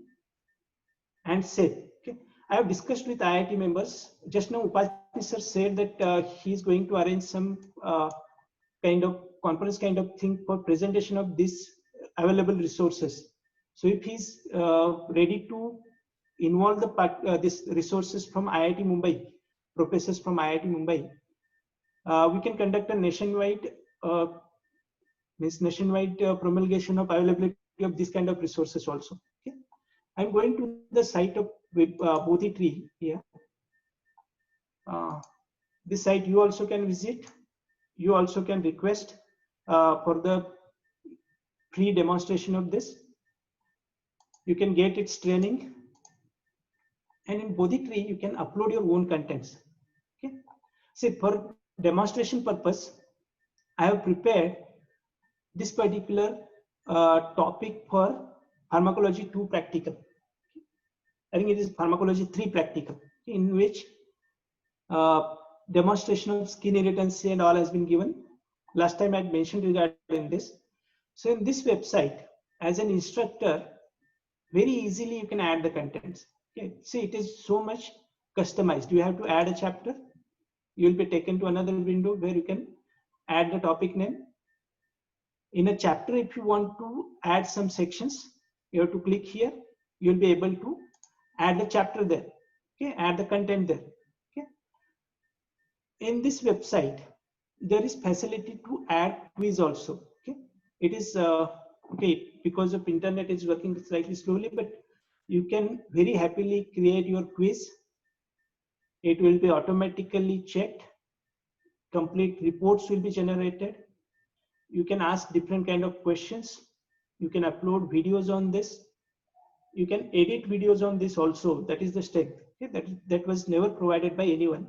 and SAFe. Okay? I have discussed with IIT members. Just now Upati sir said that he is going to arrange some kind of conference kind of thing for presentation of these available resources. So if he's ready to involve the these resources from IIT Mumbai, professors from IIT Mumbai, we can conduct a nationwide promulgation of availability of this kind of resources also. Okay? I'm going to the site of Bodhi Tree here. This site you also can visit. You also can request for the free demonstration of this. You can get its training, and in Bodhi Tree you can upload your own contents. Okay. See, for demonstration purpose, I have prepared this particular topic for pharmacology 2 practical. I think it is pharmacology 3 practical, in which demonstration of skin irritancy and all has been given. Last time I had mentioned regarding this. So in this website, as an instructor, very easily you can add the contents. Okay. See, it is so much customized. You have to add a chapter. You will be taken to another window where you can add the topic name. In a chapter, if you want to add some sections, you have to click here. You'll be able to add the chapter there. Okay, add the content there. Okay. In this website, there is facility to add quiz also. Okay, it is okay, because of internet is working slightly slowly, but you can very happily create your quiz. It will be automatically checked. Complete reports will be generated. You can ask different kind of questions. You can upload videos on this. You can edit videos on this also. That is the strength. Okay? That was never provided by anyone.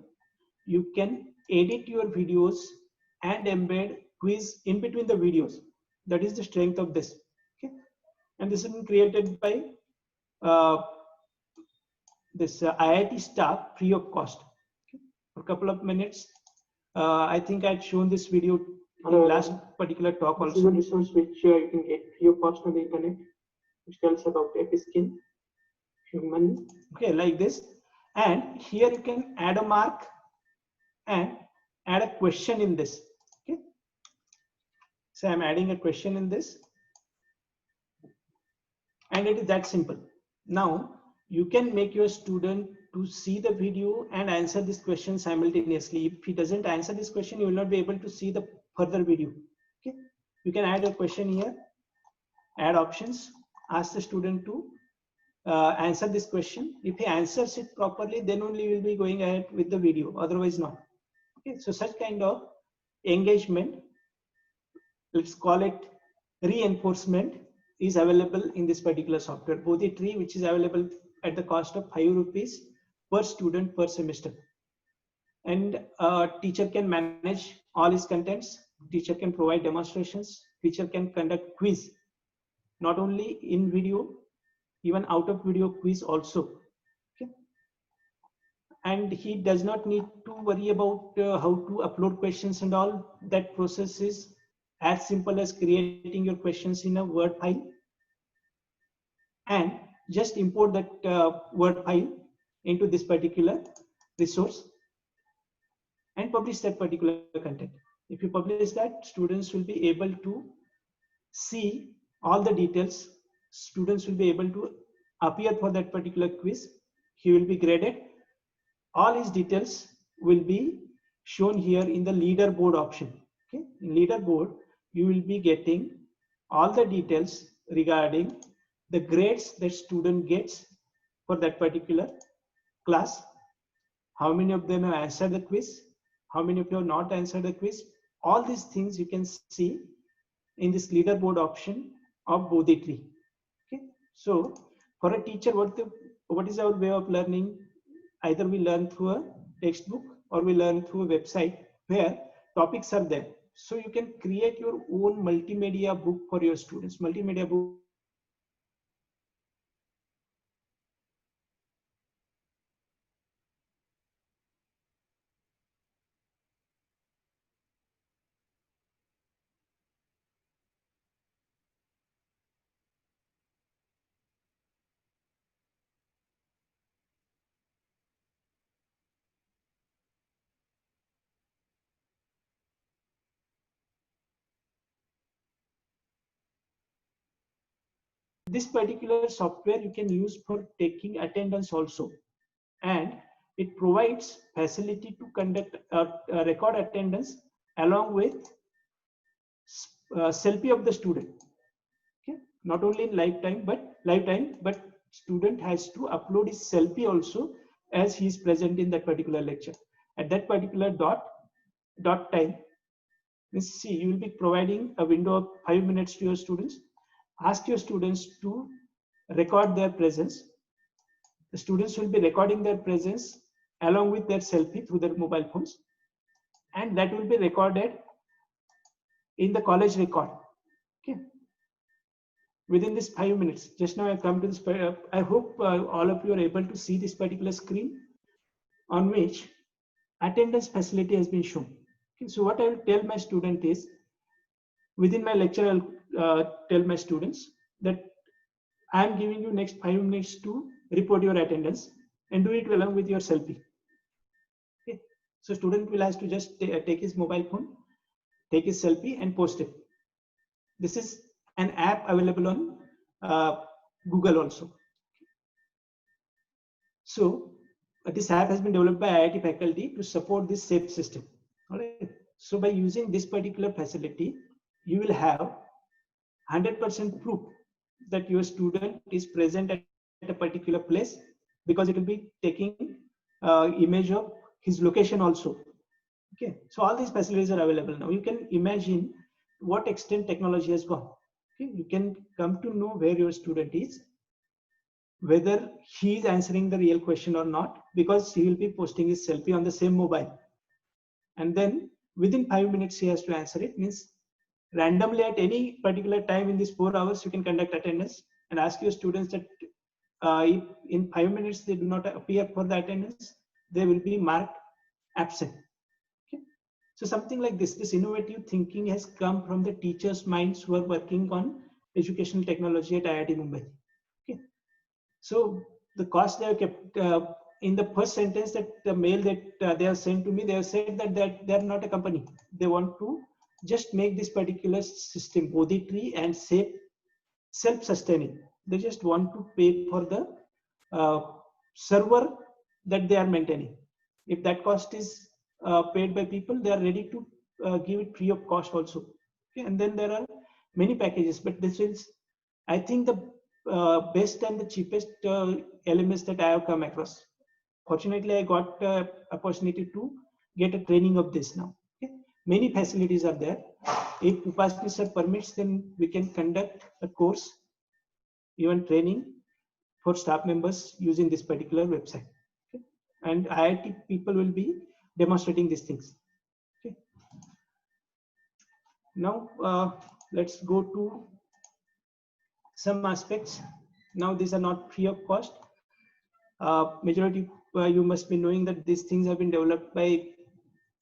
You can edit your videos and embed quiz in between the videos. That is the strength of this. Okay? And this has been created by this IIT staff free of cost. Okay? For a couple of minutes, I think I'd shown this video in last particular talk also. This is a resource which you can get free of cost on the internet, which tells about Episkin, human. Okay, like this. And here you can add a mark and add a question in this. Okay, so I'm adding a question in this, and it is that simple. Now you can make your student to see the video and answer this question simultaneously. If he doesn't answer this question, you will not be able to see the further video. Okay, you can add a question here, add options, ask the student to answer this question. If he answers it properly, then only you will be going ahead with the video, otherwise not. Okay, so such kind of engagement, let's call it reinforcement, is available in this particular software, Bodhi-Tree, which is available at the cost of 5 rupees per student per semester. And teacher can manage all his contents, teacher can provide demonstrations, teacher can conduct quiz, not only in video, even out of video quiz also. Okay? And he does not need to worry about how to upload questions and all. That process is as simple as creating your questions in a Word file and just import that Word file into this particular resource and publish that particular content. If you publish that, students will be able to see all the details. Students will be able to appear for that particular quiz. He will be graded. All his details will be shown here in the leaderboard option. Okay, in leaderboard, you will be getting all the details regarding the grades that student gets for that particular class. How many of them have answered the quiz? How many of you have not answered the quiz? All these things you can see in this leaderboard option of Bodhi-Tree. Okay, so for a teacher, what is our way of learning? Either we learn through a textbook or we learn through a website where topics are there. So you can create your own multimedia book for your students. Multimedia book. This particular software you can use for taking attendance also, and it provides facility to conduct record attendance along with selfie of the student. Okay, not only in lifetime, but student has to upload his selfie also as he is present in that particular lecture. At that particular dot time, let's see, you will be providing a window of 5 minutes to your students. Ask your students to record their presence. The students will be recording their presence along with their selfie through their mobile phones, and that will be recorded in the college record. Okay, within this 5 minutes. Just now I come to this. I hope all of you are able to see this particular screen on which attendance facility has been shown. Okay, so what I will tell my student is, within my lecture, I'll tell my students that I am giving you next 5 minutes to report your attendance and do it along with your selfie. Okay, so student will have to just take his mobile phone, take his selfie and post it. This is an app available on Google also. So this app has been developed by IIT faculty to support this safe system. All right. So by using this particular facility, you will have 100% proof that your student is present at a particular place, because it will be taking image of his location also. Okay, so all these facilities are available now. You can imagine what extent technology has gone. Okay, you can come to know where your student is, whether he is answering the real question or not, because he will be posting his selfie on the same mobile, and then within 5 minutes he has to answer it. Means randomly at any particular time in these 4 hours you can conduct attendance and ask your students that if in 5 minutes they do not appear for the attendance, they will be marked absent. Okay? So something like this innovative thinking has come from the teachers' minds who are working on educational technology at IIT Mumbai. Okay? So the cost they have kept in the first sentence, that the mail that they have sent to me, they have said that they are not a company. They want to just make this particular system auditory and safe, self-sustaining. They just want to pay for the server that they are maintaining. If that cost is paid by people, they are ready to give it free of cost also. Okay? And then there are many packages, but this is, I think, the best and the cheapest LMS that I have come across. Fortunately, I got opportunity to get a training of this now. Okay? Many facilities are there. If Upasni sir permits, then we can conduct a course, even training for staff members using this particular website. Okay? And IIT people will be demonstrating these things. Okay? Now let's go to some aspects. Now these are not free of cost. Majority you must be knowing that these things have been developed by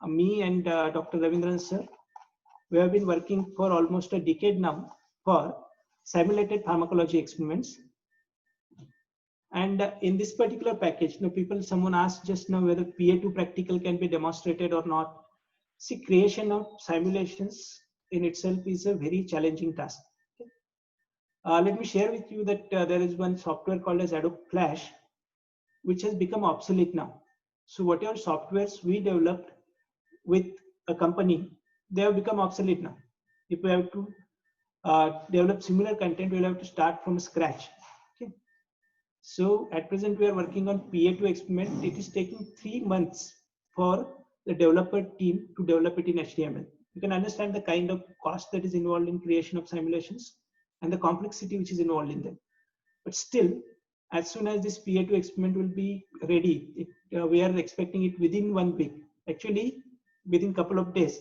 me and Dr. Ravindran sir. We have been working for almost a decade now for simulated pharmacology experiments. And in this particular package, someone asked just now whether PA2 practical can be demonstrated or not. See, creation of simulations in itself is a very challenging task. Let me share with you that there is one software called as Adobe Flash, which has become obsolete now. So whatever softwares we developed with a company, they have become obsolete now. If we have to develop similar content, we'll have to start from scratch. Okay. So at present, we are working on PA2 experiment. It is taking 3 months for the developer team to develop it in HTML. You can understand the kind of cost that is involved in creation of simulations and the complexity which is involved in them. But still, as soon as this PA2 experiment will be ready, we are expecting it within 1 week. Actually, within a couple of days.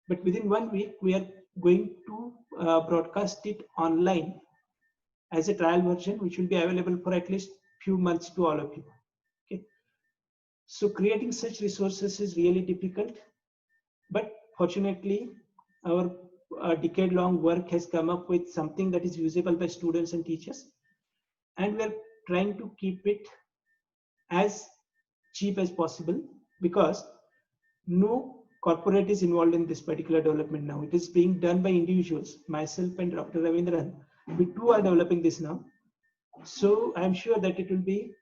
But within 1 week, we are going to broadcast it online as a trial version, which will be available for at least few months to all of you. Okay. So creating such resources is really difficult, but fortunately, our decade-long work has come up with something that is usable by students and teachers, and we are trying to keep it as cheap as possible, because no corporate is involved in this particular development now. It is being done by individuals. Myself and Dr. Ravindran, we too are developing this now. So I'm sure that it will be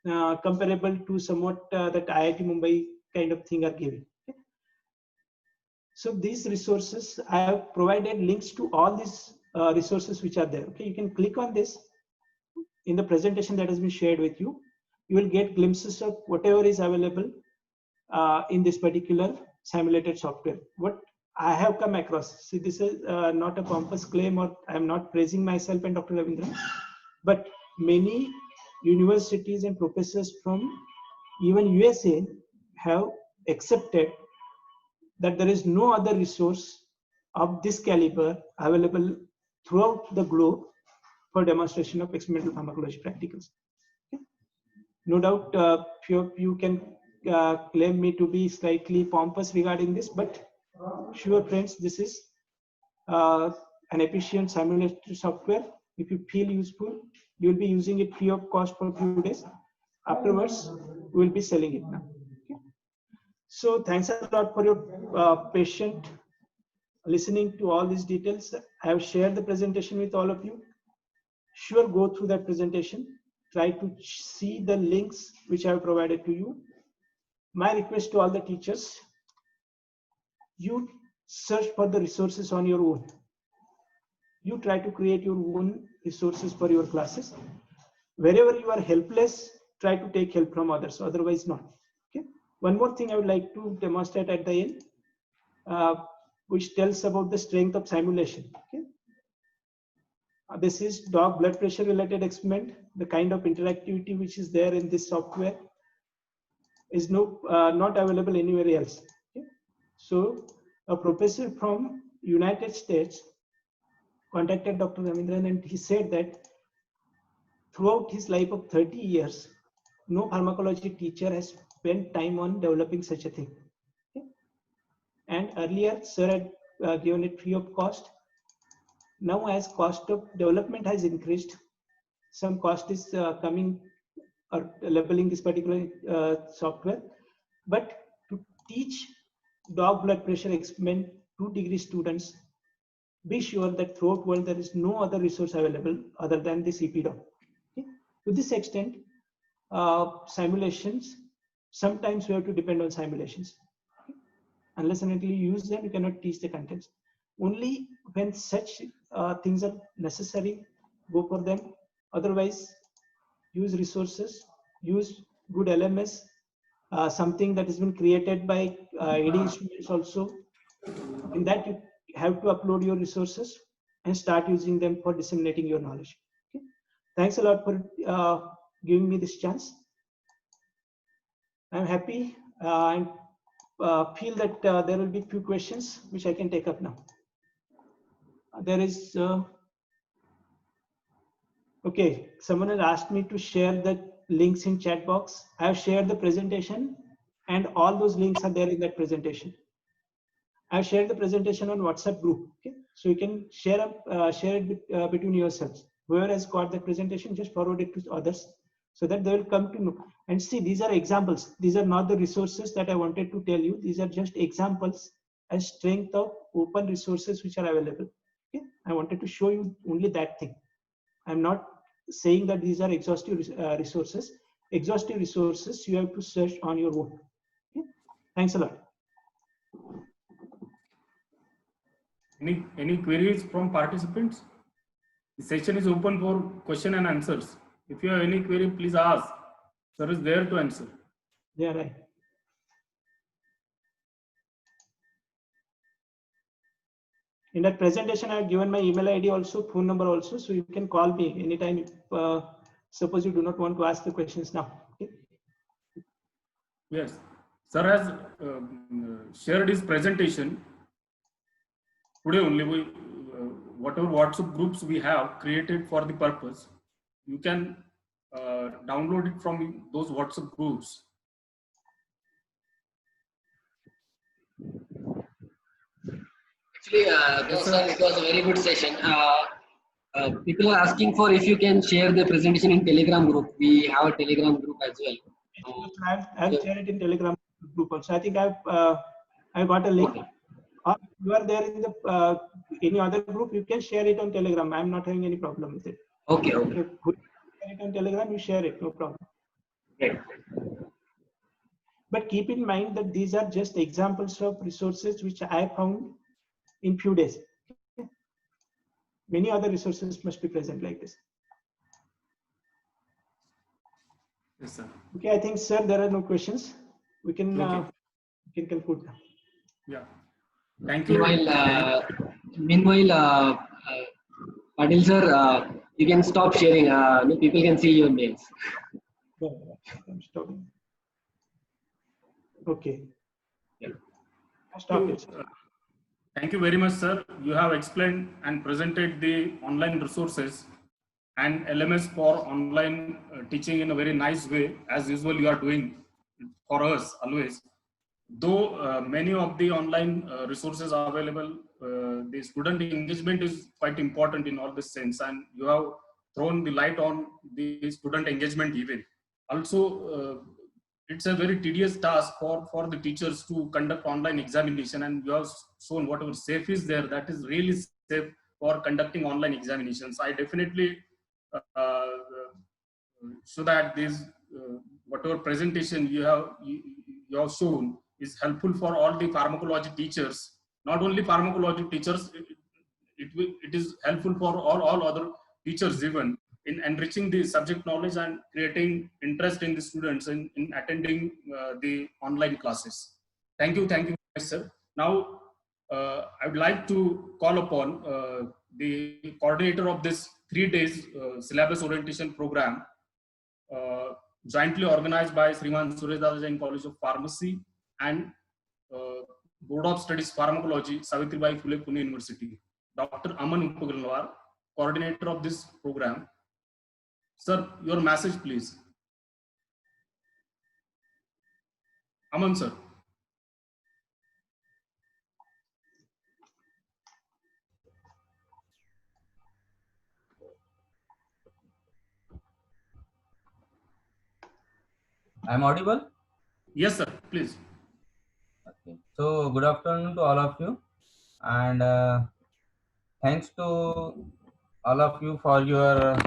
comparable to somewhat that IIT Mumbai kind of thing are giving. Okay? So these resources, I have provided links to all these resources which are there. Okay, you can click on this in the presentation that has been shared with you. You will get glimpses of whatever is available in this particular simulated software. What I have come across, see, this is not a pompous claim, or I am not praising myself and Dr. Ravindran, but many universities and professors from even USA have accepted that there is no other resource of this caliber available throughout the globe for demonstration of experimental pharmacology practicals. Okay? No doubt few of you can claim me to be slightly pompous regarding this, but sure friends, this is an efficient simulated software. If you feel useful, you will be using it free of cost for a few days. Afterwards, we will be selling it now. Okay? So thanks a lot for your patient listening to all these details. I have shared the presentation with all of you. Sure, go through that presentation. Try to see the links which I have provided to you. My request to all the teachers, you search for the resources on your own. You try to create your own resources for your classes. Wherever you are helpless, try to take help from others, otherwise not. Okay. One more thing I would like to demonstrate at the end, which tells about the strength of simulation. Okay. This is dog blood pressure related experiment. The kind of interactivity which is there in this software is not available anywhere else. Okay. So a professor from United States contacted Dr. Ramendran, and he said that throughout his life of 30 years, no pharmacology teacher has spent time on developing such a thing. Okay. And earlier, sir had given it free of cost. Now, as cost of development has increased, some cost is coming or labeling this particular software. But to teach dog blood pressure experiment 2-degree students, be sure that throughout world there is no other resource available other than this EPDOG. Okay. To this extent, simulations, sometimes we have to depend on simulations. Okay. Unless and until you use them, you cannot teach the contents. Only when such things are necessary, go for them. Otherwise, use resources, use good LMS, something that has been created by AD students also. In that, you have to upload your resources and start using them for disseminating your knowledge. Okay. Thanks a lot for giving me this chance. I'm happy and feel that there will be few questions which I can take up now. There is, okay, someone has asked me to share the links in chat box. I have shared the presentation and all those links are there in that presentation. I've shared the presentation on WhatsApp group. Okay, so you can share it between yourselves. Whoever has got the presentation, just forward it to others so that they will come to know. And see, these are examples. These are not the resources that I wanted to tell you. These are just examples and strength of open resources which are available. Okay, I wanted to show you only that thing. I'm not saying that these are exhaustive resources. Exhaustive resources you have to search on your own. Okay, thanks a lot. Any queries from participants? The session is open for question and answers. If you have any query, please ask. Sir is there to answer. Yeah, right. In that presentation, I have given my email ID also, phone number also, so you can call me anytime if suppose you do not want to ask the questions now. Okay? Yes, sir has shared his presentation. Today only, whatever WhatsApp groups we have created for the purpose, you can download it from those WhatsApp groups. Actually, no, sir, it was a very good session. People are asking for if you can share the presentation in Telegram group. We have a Telegram group as well. I've shared it in Telegram group also. I think I've got a link. Okay. Or you are there in the any other group, you can share it on Telegram. I'm not having any problem with it. Okay. Okay. If you share it on Telegram, you share it, no problem. Great. But keep in mind that these are just examples of resources which I found in few days. Okay. Many other resources must be present like this. Yes, sir. Okay, I think, sir, there are no questions. We can conclude now. Yeah. Thank you. Meanwhile, Padil sir, you can stop sharing. People can see your names. I'm stopping. Okay. Yeah. Stop it. Thank you very much, sir. You have explained and presented the online resources and LMS for online teaching in a very nice way. As usual, you are doing for us always. Though many of the online resources are available, the student engagement is quite important in all this sense, and you have thrown the light on the student engagement even. Also, it's a very tedious task for the teachers to conduct online examination, and you have shown whatever safe is there, that is really safe for conducting online examinations. I definitely so that this whatever presentation you have shown is helpful for all the pharmacology teachers. Not only pharmacology teachers, it is helpful for all other teachers even in enriching the subject knowledge and creating interest in the students in attending the online classes. Thank you very much, sir. Now, I would like to call upon the coordinator of this 3 days syllabus orientation program, jointly organized by Sriman Suresh Dada Jain College of Pharmacy and Board of Studies Pharmacology, Savitribai Phule Pune University, Dr. Aman Upagalwar, coordinator of this program. Sir, your message, please. Aman, sir. I'm audible? Yes, sir, please. Okay. So, good afternoon to all of you, and thanks to all of you for your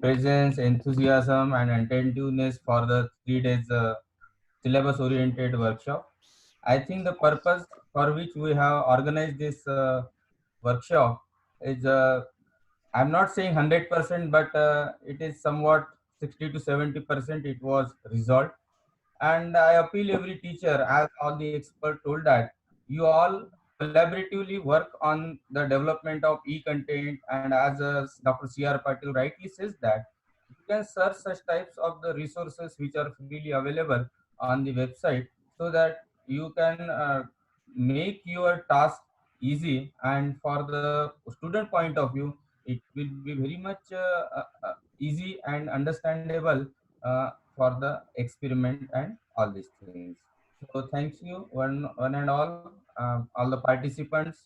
presence, enthusiasm, and attentiveness for the 3 days syllabus oriented workshop. I think the purpose for which we have organized this workshop is, I'm not saying 100%, but it is somewhat 60 to 70% it was resolved. And I appeal every teacher, as all the experts told, that you all collaboratively work on the development of e-content, and as Dr. C.R. Patil rightly says that you can search such types of the resources which are freely available on the website, so that you can make your task easy, and for the student point of view it will be very much easy and understandable for the experiment and all these things. So thank you one and all the participants,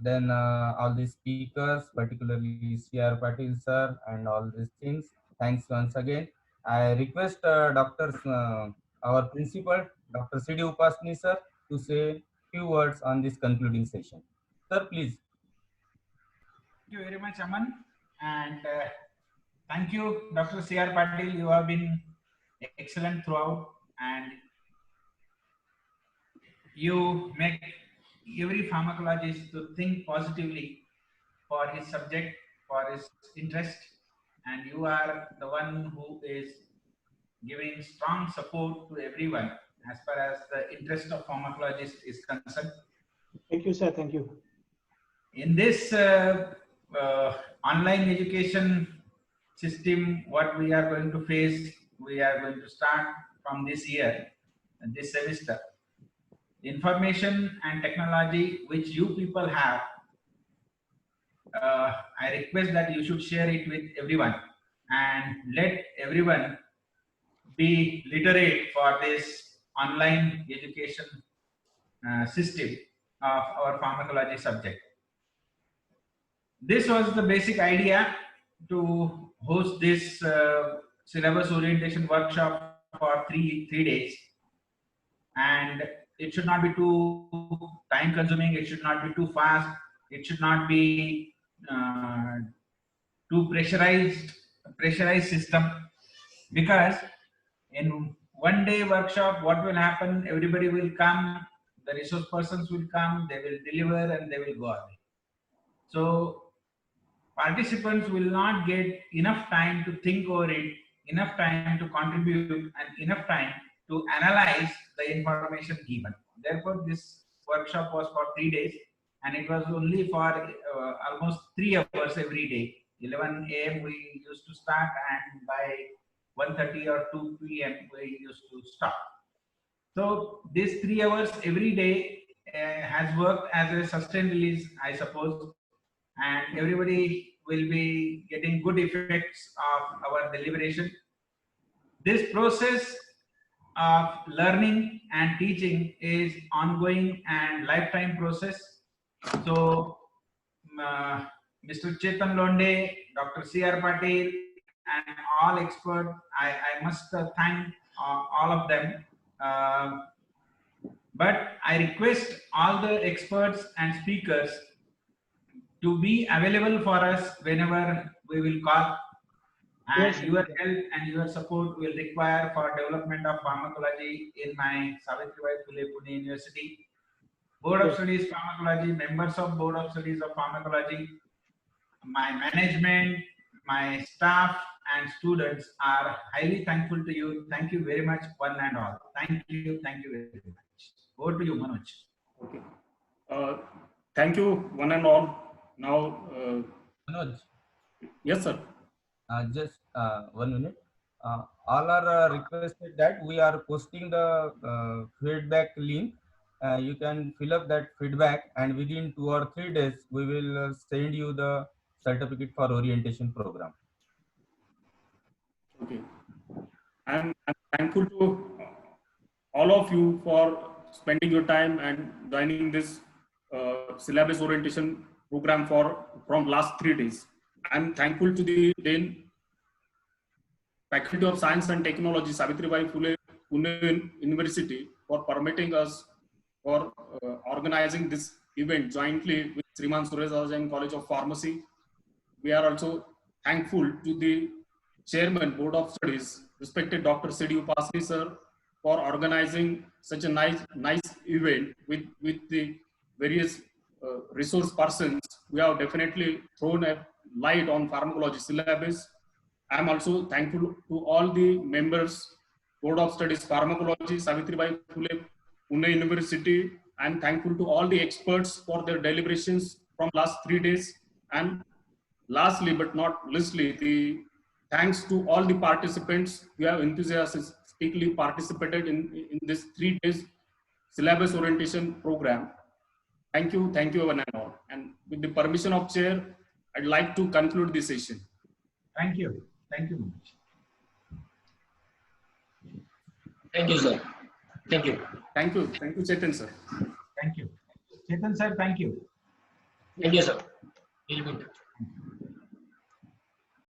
then all the speakers, particularly C.R. Patil sir, and all these things. Thanks once again. I request our principal, Dr. C.D. Upasni sir, to say few words on this concluding session. Sir, please. Thank you very much, Aman. And thank you, Dr. C.R. Patil. You have been excellent throughout, and you make every pharmacologist to think positively for his subject, for his interest, and you are the one who is giving strong support to everyone as far as the interest of pharmacologist is concerned. Thank you, sir. Thank you. In this online education system, what we are going to face, we are going to start from this year, this semester. Information and technology which you people have, I request that you should share it with everyone and let everyone be literate for this online education system of our pharmacology subject. This was the basic idea to host this syllabus orientation workshop for three days, and it should not be too time consuming, it should not be too fast, it should not be too pressurized system, because in one day workshop what will happen, everybody will come, the resource persons will come, they will deliver and they will go away. So participants will not get enough time to think over it, enough time to contribute, and enough time to analyze the information given. Therefore, this workshop was for 3 days, and it was only for almost 3 hours every day. 11 a.m. we used to start, and by 1:30 or 2 p.m. we used to stop. So these 3 hours every day has worked as a sustained release, I suppose, and everybody will be getting good effects of our deliberation. This process of learning and teaching is ongoing and lifetime process. So Mr. Chetan Londe, Dr. C.R. Patil, and all experts, I must thank all of them. But I request all the experts and speakers to be available for us whenever we will call. And Yes, sir. your help and your support will require for development of pharmacology in my Savitribai Phule Pune University. Board of Yes. Studies Pharmacology, members of Board of Studies of Pharmacology, my management, my staff and students are highly thankful to you. Thank you very much, one and all. Thank you very much. Over to you, Manoj. Okay. Thank you, one and all. Now, Manoj, yes, sir. just 1 minute. All are requested that we are posting the feedback link. You can fill up that feedback, and within 2 or 3 days, we will send you the certificate for orientation program. Okay. I'm thankful to all of you for spending your time and joining this syllabus orientation program from last 3 days. I'm thankful to the then Faculty of Science and Technology, Savitribai Phule Pune University, for permitting us for organizing this event jointly with Sriman Suresh Rajan College of Pharmacy. We are also thankful to the Chairman, Board of Studies, respected Dr. C.D. Upasani sir, for organizing such a nice event with the various resource persons. We have definitely thrown a light on pharmacology syllabus. I am also thankful to all the members, Board of Studies Pharmacology, Savitribai Phule Pune University. I am thankful to all the experts for their deliberations from last 3 days. And lastly, but not leastly, the thanks to all the participants who have enthusiastically participated in this 3 days syllabus orientation program. Thank you one and all. And with the permission of chair, I'd like to conclude this session. Thank you. Thank you, Manoj. Thank you, sir. Thank you. Thank you, Chetan sir. Thank you. Chetan sir, thank you. Thank you, sir. We'll be in touch.